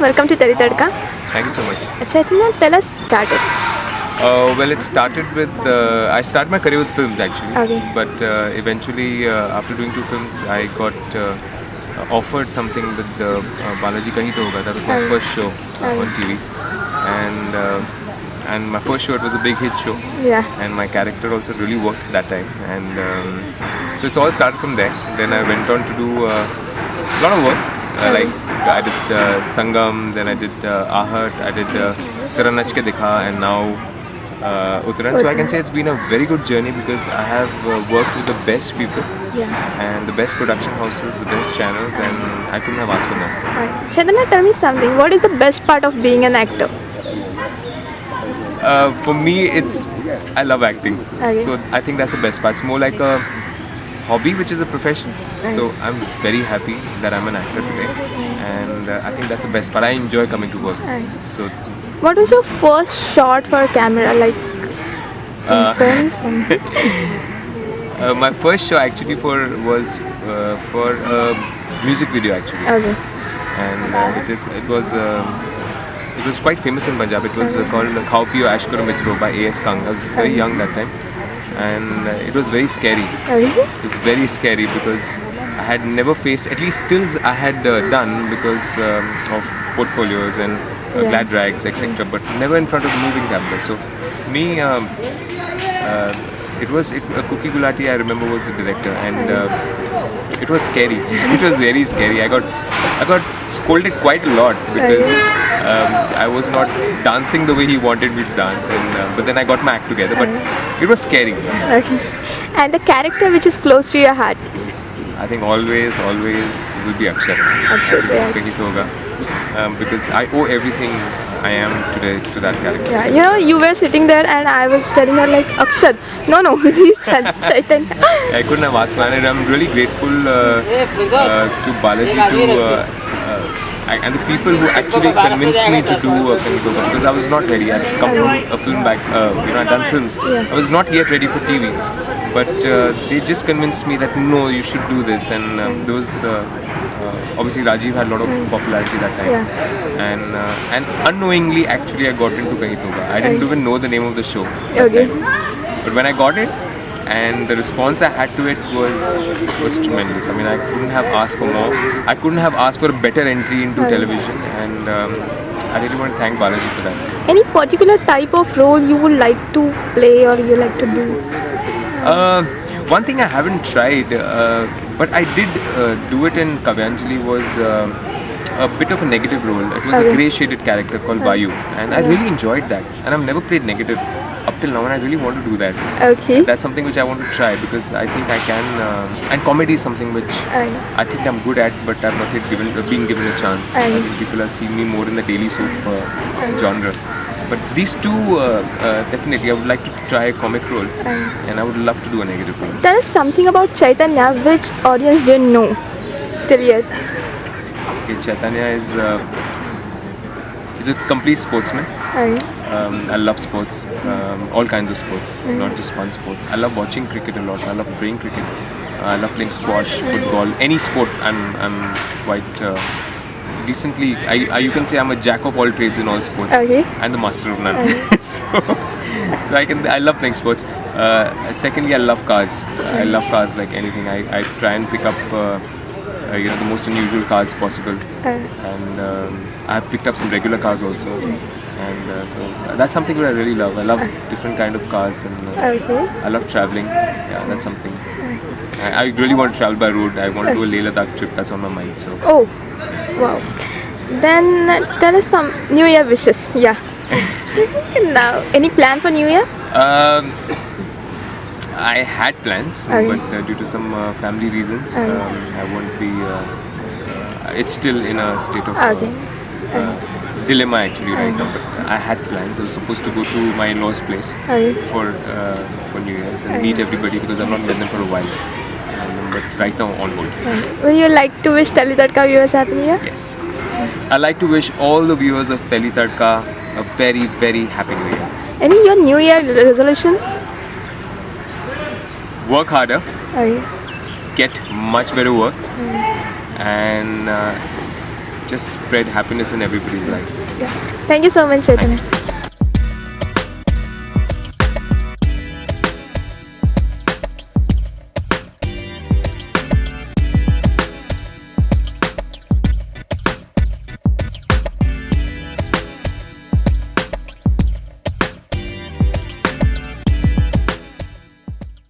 welcome to Teri Tadka. Thank you so much. Chaitanya, tell us started. Well, it started with I started my career with films actually. Okay. But eventually, after doing 2 films, I got offered something with Balaji Kahin To Hoga. That was my first show on TV, and my first show, it was a big hit show. Yeah. And my character also really worked that time, and so it's all started from there. Then I went on to do a lot of work. Like I did Sangam, then I did Ahat, I did Sira Nach Ke Dikha, and now Uttaran. So I can say it's been a very good journey because I have worked with the best people and the best production houses, the best channels, and I couldn't have asked for them. Right. Chaitanya, tell me something. What is the best part of being an actor? For me, I love acting. Okay. So I think that's the best part. It's more like a hobby, which is a profession. So I'm very happy that I'm an actor today, and I think that's the best part. I enjoy coming to work. So What was your first shot for camera, like in films? my first show actually was for a music video actually, Okay. and it was quite famous in Punjab. It was called Khao Piyo Ash Karo Mitro by A.S. Kang. I was very young that time, and it was very scary. Okay. It was very scary because I had never faced, at least stills I had done because of portfolios and glad rags, etc. But never in front of a moving camera. So me, Cookie Gulati, I remember, was the director, and it was scary. It was very scary. I got scolded quite a lot because I was not dancing the way he wanted me to dance, and but then I got my act together. But it was scary. Okay. And the character which is close to your heart? I think always will be Akshat. Akshat, yeah. Kahin To Hoga. Because I owe everything I am today to that character. Yeah, you know, you were sitting there and I was telling her like, Akshat, no, he's Chaitanya. I couldn't have asked for it, and I'm really grateful to Balaji and the people who actually convinced me to do Kahin To Hoga, because I was not ready. I'd come from a film back, I'd done films. I was not yet ready for TV, but they just convinced me that no, you should do this, and there was obviously Rajiv had a lot of popularity that time, and unknowingly actually I got into Kahin To Hoga. I didn't even know the name of the show that time. But when I got it, and the response I had to it was tremendous. I mean, I couldn't have asked for more. I couldn't have asked for a better entry into television, and I really want to thank Balaji for that. Any particular type of role you would like to play or you like to do? One thing I haven't tried, but I did do it in Kavyanjali, was a bit of a negative role. It was a grey shaded character called Vayu, and I really enjoyed that, and I've never played negative up till now, and I really want to do that. Okay. That's something which I want to try because I think I can, and comedy is something which I think I'm good at, but I've not yet been given a chance. I think people have seen me more in the daily soap genre. But these two, definitely, I would like to try a comic role, and I would love to do a negative role. Tell us something about Chaitanya which audience didn't know till yet. Okay, Chaitanya is a complete sportsman. I love sports, all kinds of sports, not just one sports. I love watching cricket a lot. I love playing cricket. I love playing squash, football, any sport. I'm quite decently. You can say I'm a jack of all trades in all sports, and the master of none. so I love playing sports. Secondly, I love cars. I love cars like anything. I try and pick up the most unusual cars possible, and I have picked up some regular cars also. And so that's something that I really love. I love different kind of cars, and I love traveling. Yeah, that's something. I really want to travel by road. I want to do a Leh Ladakh trip. That's on my mind. So. Oh, wow. Then tell us some New Year wishes. Yeah. Now, any plan for New Year? I had plans, but due to some family reasons, I won't be. It's still in a state of dilemma actually right now. But I had plans. I was supposed to go to my in-laws' place for New Year's and meet everybody because I've not met them for a while. But right now on hold. Would you like to wish Teli Tadka viewers Happy New Year? Yes. I'd like to wish all the viewers of Teli Tadka a very, very happy New Year. Any your New Year resolutions? Work harder. Get much better work. And just spread happiness in everybody's life. Yeah. Thank you so much, Chaitanya.